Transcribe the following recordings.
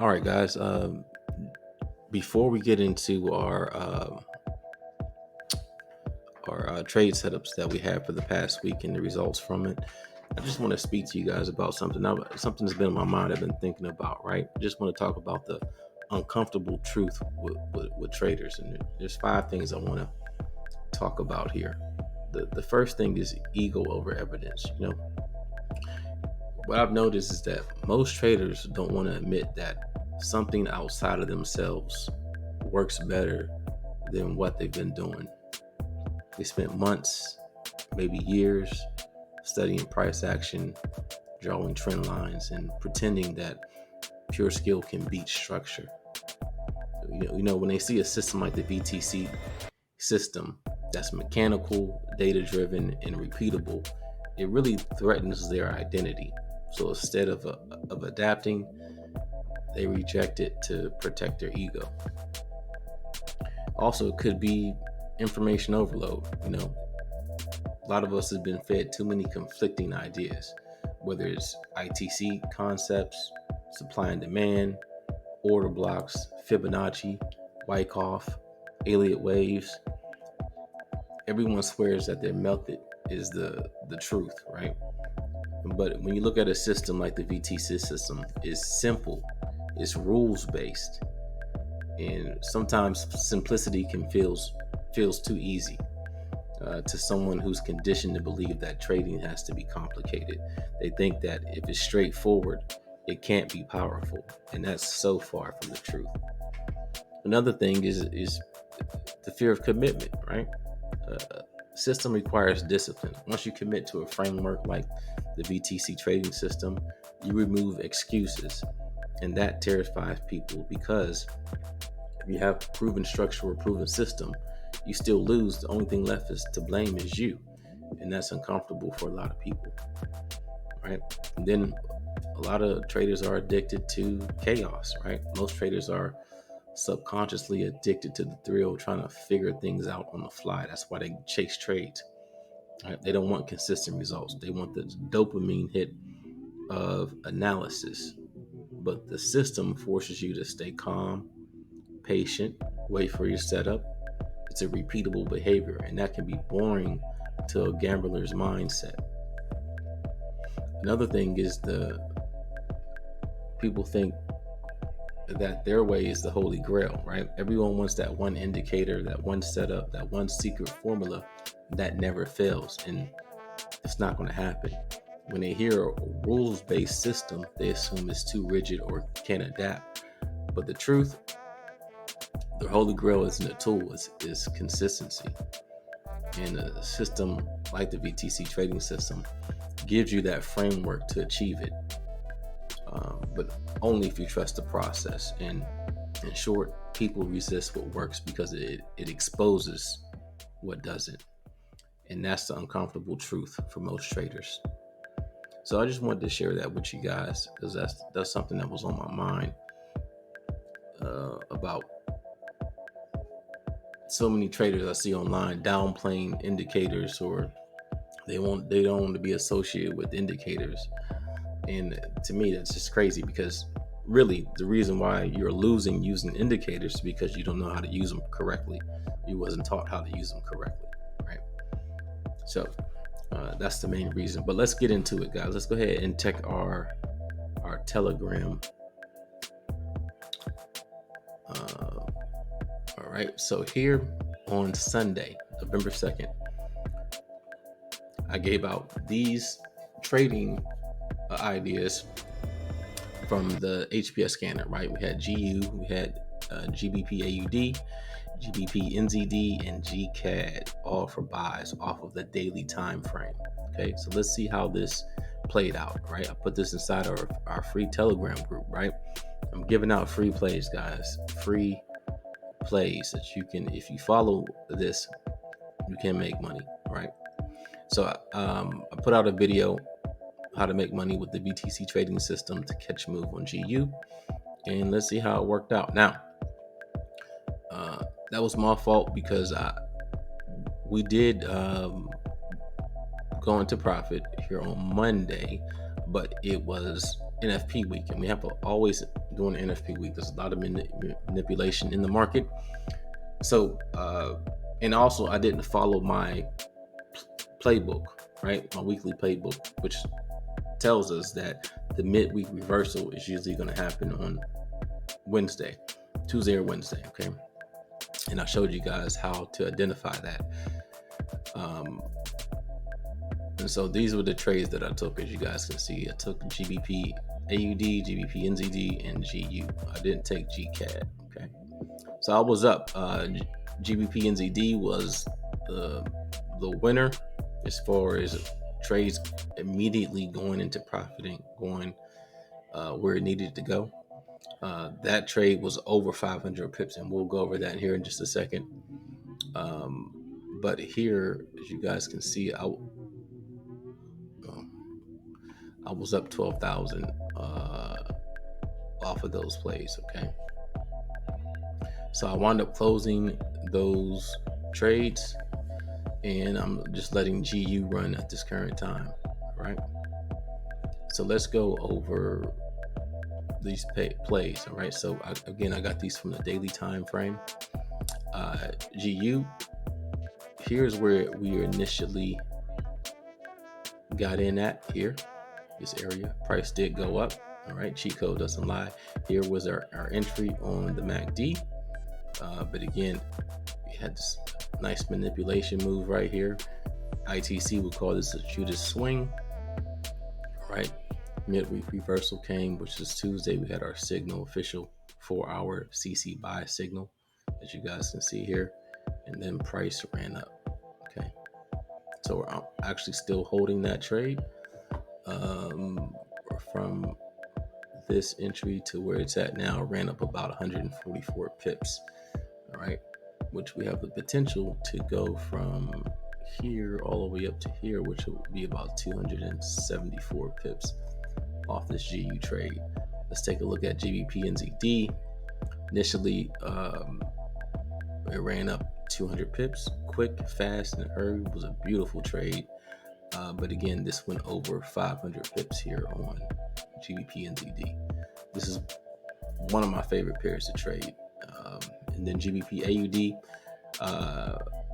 All right, guys. Before we get into our trade setups that we had for the past week and the results from it, I just want to speak to you guys about something. Something that's been on my mind. I've been thinking about. Right. I just want to talk about the uncomfortable truth with traders, and there's five things I want to talk about here. The first thing is ego over evidence. What I've noticed is that most traders don't want to admit that something outside of themselves works better than what they've been doing. They spent months, maybe years, studying price action, drawing trend lines, and pretending that pure skill can beat structure. When they see a system like the VTC system that's mechanical, data driven, and repeatable, it really threatens their identity. So instead of adapting, they reject it to protect their ego. Also, it could be information overload. A lot of us have been fed too many conflicting ideas, whether it's ITC concepts, supply and demand, order blocks, Fibonacci, Wyckoff, Elliott waves. Everyone swears that their method is the truth, right? But when you look at a system like the VTC system, it's simple, it's rules based, and sometimes simplicity can feels too easy to someone who's conditioned to believe that trading has to be complicated. They think that if it's straightforward, it can't be powerful, and that's so far from the truth. Another thing is the fear of commitment, right? System requires discipline. Once you commit to a framework like the VTC trading system, you remove excuses, and that terrifies people because if you have proven structure or proven system, you still lose. The only thing left is to blame is you, and that's uncomfortable for a lot of people, right? And then a lot of traders are addicted to chaos, right? Most traders are subconsciously addicted to the thrill, trying to figure things out on the fly. That's why they chase trades. Right? They don't want consistent results. They want the dopamine hit of analysis. But the system forces you to stay calm, patient, wait for your setup. It's a repeatable behavior, and that can be boring to a gambler's mindset. Another thing is the people think that their way is the holy grail, right? Everyone wants that one indicator, that one setup, that one secret formula that never fails, and it's not going to happen. When they hear a rules-based system, they assume it's too rigid or can't adapt. But the truth, the holy grail isn't a tool, is consistency. And a system like the VTC trading system gives you that framework to achieve it. But only if you trust the process. And in short, people resist what works because it exposes what doesn't. And that's the uncomfortable truth for most traders. So I just wanted to share that with you guys because that's something that was on my mind about so many traders I see online downplaying indicators, or they don't want to be associated with indicators. And to me, that's just crazy because really the reason why you're losing using indicators is because you don't know how to use them correctly. You wasn't taught how to use them correctly, right? So that's the main reason. But let's get into it, guys. Let's go ahead and check our Telegram. All right. So here on Sunday, November 2nd, I gave out these trading ideas from the HPS scanner, right? We had GU, we had GBP AUD, GBP NZD, and GCAD, all for buys off of the daily time frame. Okay, so let's see how this played out, right? I put this inside our free Telegram group, right? I'm giving out free plays, guys, free plays that you can, if you follow this, you can make money, right? So I put out a video how to make money with the VTC trading system to catch move on GU, and let's see how it worked out. Now, that was my fault because we did go into profit here on Monday, but it was NFP week, and we have to always during the NFP week. There's a lot of manipulation in the market. So, and also I didn't follow my playbook, right? My weekly playbook, which tells us that the midweek reversal is usually going to happen on Wednesday, Tuesday or Wednesday, okay? And I showed you guys how to identify that. And so these were the trades that I took, as you guys can see. I took GBP AUD, GBP NZD, and GU. I didn't take GCAD, okay? So I was up. GBP NZD was the winner as far as trades immediately going into profiting, going where it needed to go. That trade was over 500 pips, and we'll go over that here in just a second. But here, as you guys can see, I was up 12,000 off of those plays, okay? So I wound up closing those trades, and I'm just letting GU run at this current time, right? So let's go over these plays, all right? So again, I got these from the daily time frame. GU, here's where we initially got in at here, this area. Price did go up, all right? Cheat code doesn't lie. Here was our entry on the MACD. But again, we had this nice manipulation move right here. ITC would call this a Judas swing, right? Midweek reversal came, which is Tuesday. We had our signal, official 4-hour CC buy signal, as you guys can see here. And then price ran up, okay? So we're actually still holding that trade from this entry to where it's at now. Ran up about 144 pips, all right? Which we have the potential to go from here all the way up to here, which will be about 274 pips off this GU trade. Let's take a look at GBP NZD. Initially, it ran up 200 pips, quick, fast, and hurry. It was a beautiful trade. But again, this went over 500 pips here on GBP NZD. This is one of my favorite pairs to trade. And then GBP AUD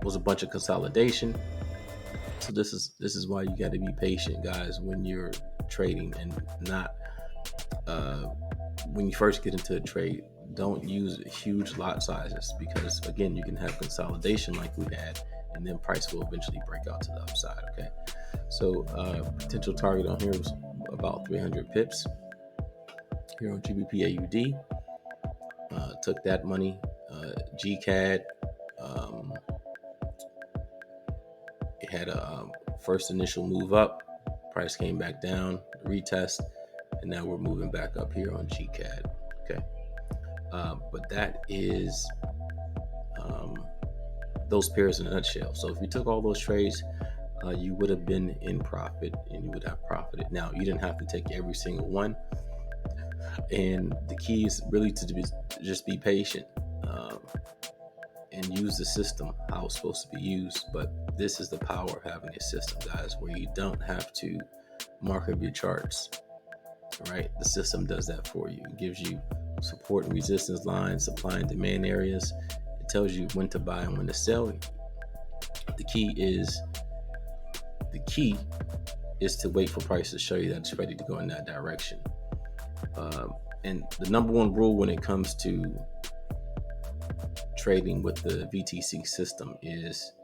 was a bunch of consolidation. So this is why you got to be patient, guys, when you're trading, and not when you first get into a trade. Don't use huge lot sizes, because again, you can have consolidation like we had, and then price will eventually break out to the upside. Okay, so potential target on here was about 300 pips here on GBP AUD. Took that money. GCAD, it had a first initial move up, price came back down, retest, and now we're moving back up here on GCAD. Okay, but that is those pairs in a nutshell. So if you took all those trades, you would have been in profit, and you would have profited. Now, you didn't have to take every single one, and the key is really to just be patient and use the system how it's supposed to be used. But this is the power of having a system, guys, where you don't have to mark up your charts, right? The system does that for you. It gives you support and resistance lines, supply and demand areas. It tells you when to buy and when to sell. The key is to wait for price to show you that it's ready to go in that direction. And the number one rule when it comes to trading with the VTC system is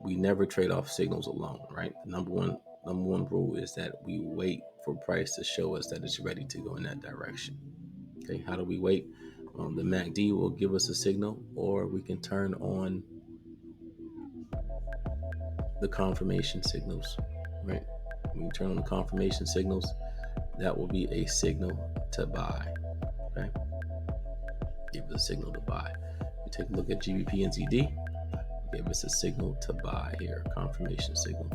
we never trade off signals alone, right? The number one rule is that we wait for price to show us that it's ready to go in that direction. Okay, how do we wait? The MACD will give us a signal, or we can turn on the confirmation signals, right? When you turn on the confirmation signals, that will be a signal to buy, okay? Give us a signal to buy. We take a look at GBP NZD, give us a signal to buy here, confirmation signal.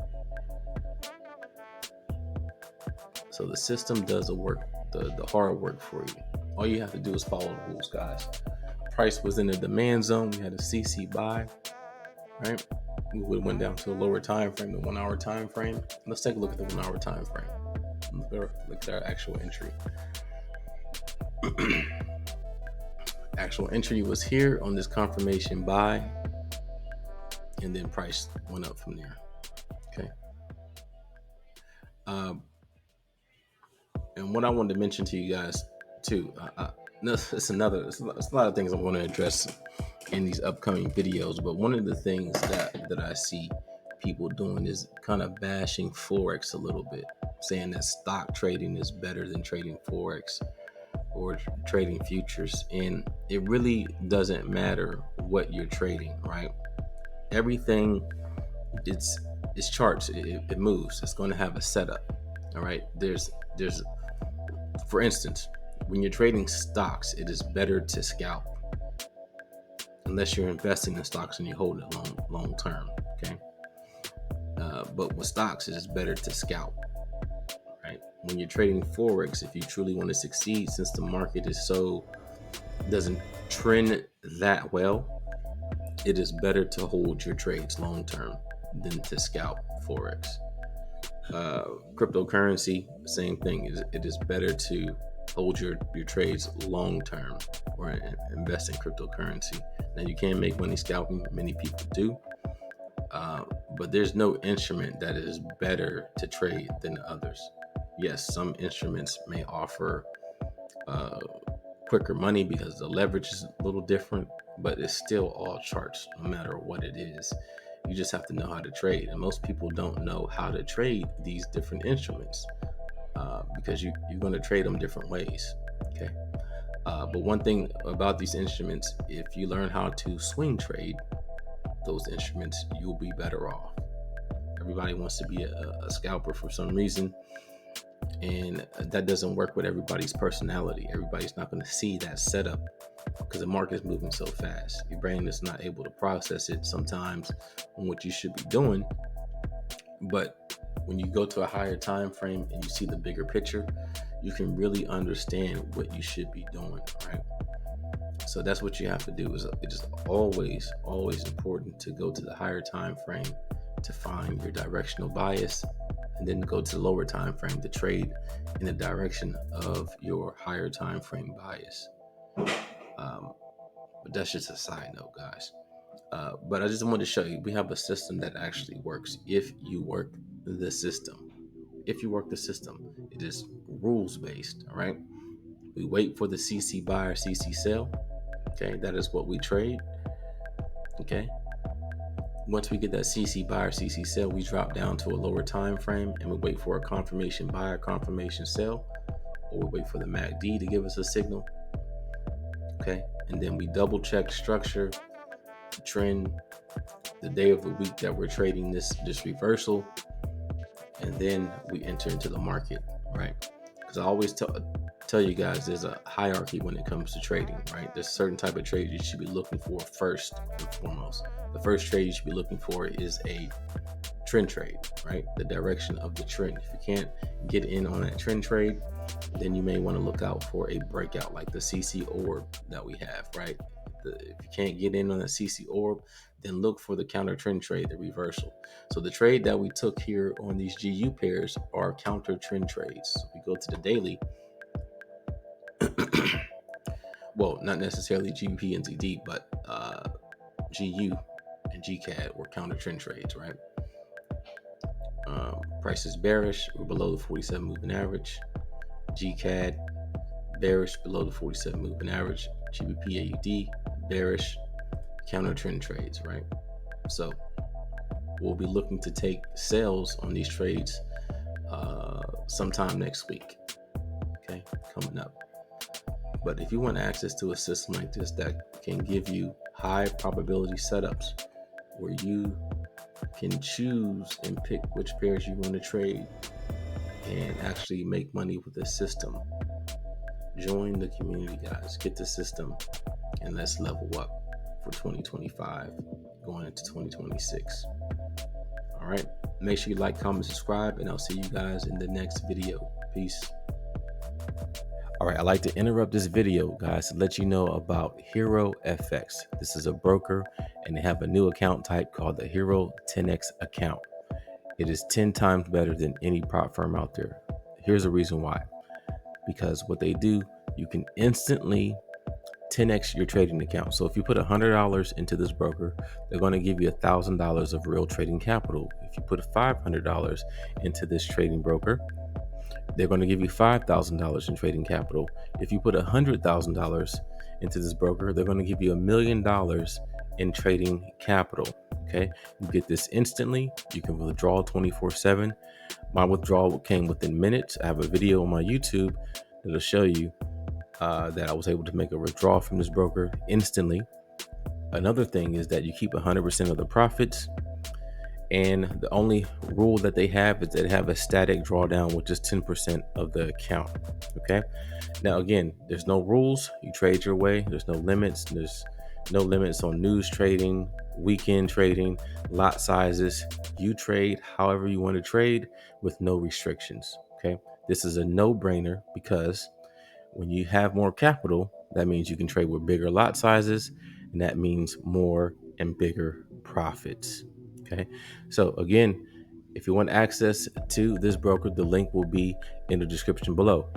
So the system does the hard work for you. All you have to do is follow the rules, guys. Price was in the demand zone. We had a CC buy, right? We would have went down to a lower time frame, the 1 hour time frame. Let's take a look at the 1 hour time frame. Look at our actual entry. Actual entry was here on this confirmation buy, and then price went up from there. Okay. Um, and what I wanted to mention to you guys too, no, it's a lot of things I want to address in these upcoming videos. But one of the things that I see people doing is kind of bashing forex a little bit, saying that stock trading is better than trading forex or trading futures, and it really doesn't matter what you're trading, right? Everything, it's charts, it moves, it's going to have a setup. All right, there's for instance, when you're trading stocks, it is better to scalp unless you're investing in stocks and you hold it long term. Okay, but with stocks, it is better to scalp. Right, when you're trading forex, if you truly want to succeed, since the market doesn't trend that well, it is better to hold your trades long term than to scalp forex. Cryptocurrency, same thing. It is better to hold your trades long term or invest in cryptocurrency. Now, you can make money scalping, many people do, but there's no instrument that is better to trade than others. Yes, some instruments may offer quicker money because the leverage is a little different, but it's still all charts no matter what it is. You just have to know how to trade, and most people don't know how to trade these different instruments because you're going to trade them different ways. Okay, but one thing about these instruments, if you learn how to swing trade those instruments, you'll be better off. Everybody wants to be a scalper for some reason, and that doesn't work with everybody's personality. Everybody's not going to see that setup because the market is moving so fast. Your brain is not able to process it sometimes on what you should be doing. But when you go to a higher time frame and you see the bigger picture, you can really understand what you should be doing, right? So that's what you have to do. It is always important to go to the higher time frame to find your directional bias, and then go to the lower time frame to trade in the direction of your higher time frame bias. But that's just a side note, guys. But I just wanted to show you we have a system that actually works if you work the system. If you work the system, it is rules based. All right. We wait for the CC buy or CC sell. Okay, that is what we trade. Okay. Once we get that CC buy or CC sell, we drop down to a lower time frame and we wait for a confirmation buy or confirmation sell, or we wait for the MACD to give us a signal. Okay, and then we double check structure, trend, the day of the week that we're trading this reversal, and then we enter into the market, right? Because I always tell you guys there's a hierarchy when it comes to trading, right? There's a certain type of trade you should be looking for first and foremost. The first trade you should be looking for is a trend trade, right? The direction of the trend. If you can't get in on that trend trade, then you may want to look out for a breakout like the CC orb that we have, right? If you can't get in on the CC orb, then look for the counter trend trade, the reversal. So the trade that we took here on these GU pairs are counter trend trades. So we go to the daily. Well, not necessarily GBP and ZD, but GU and GCAD were counter trend trades, right? Price is bearish, we're below the 47 moving average. GCAD bearish, below the 47 moving average. GBP AUD bearish, counter trend trades, right? So we'll be looking to take sales on these trades sometime next week. Okay, coming up. But if you want access to a system like this that can give you high probability setups where you can choose and pick which pairs you want to trade and actually make money with the system, join the community, guys. Get the system and let's level up for 2025 going into 2026. All right, make sure you like, comment, subscribe, and I'll see you guys in the next video. Peace. All right, I'd like to interrupt this video, guys, to let you know about Hero FX. This is a broker, and they have a new account type called the Hero 10X account. It is 10 times better than any prop firm out there. Here's the reason why. Because what they do you can instantly 10x your trading account. So if you put $100 into this broker, they're going to give you $1,000 of real trading capital. If you put $500 into this trading broker, they're going to give you $5,000 in trading capital. If you put $100,000 into this broker, they're going to give you $1,000,000 in trading capital. Okay, you get this instantly. You can withdraw 24/7. My withdrawal came within minutes. I have a video on my YouTube that'll show you that I was able to make a withdrawal from this broker instantly. Another thing is that you keep 100% of the profits. And the only rule that they have is that they have a static drawdown, which is 10% of the account. Okay. Now, again, there's no rules. You trade your way. There's no limits. There's no limits on news trading, weekend trading, lot sizes. You trade however you want to trade with no restrictions. Okay. This is a no-brainer because when you have more capital, that means you can trade with bigger lot sizes, and that means more and bigger profits. Okay. So again, if you want access to this broker, the link will be in the description below.